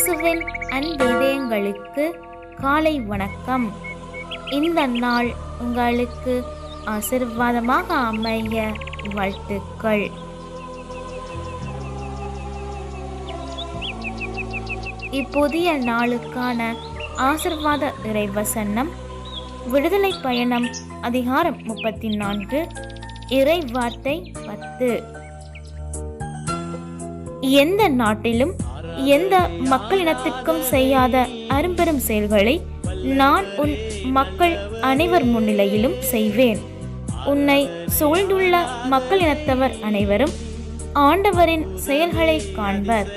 இயேசுவின் அன்பிதயங்களுக்கு காலை வணக்கம். இந்த நாள் உங்களுக்கு ஆசீர்வாதமாக அமைய வாழ்த்துக்கள். இப்புதிய நாளுக்கான ஆசீர்வாத இறைவசனம் விடுதலை பயணம் அதிகாரம் 34 இறை வார்த்தை 10. எந்த நாட்டிலும் எந்த மக்களினத்திற்கும் செய்யாத அரும்பெரும் செயல்களை நான் உன் மக்கள் அனைவர் முன்னிலையிலும் செய்வேன். உன்னை சூழ்ந்துள்ள மக்களினத்தவர் அனைவரும் ஆண்டவரின் செயல்களை காண்பர்.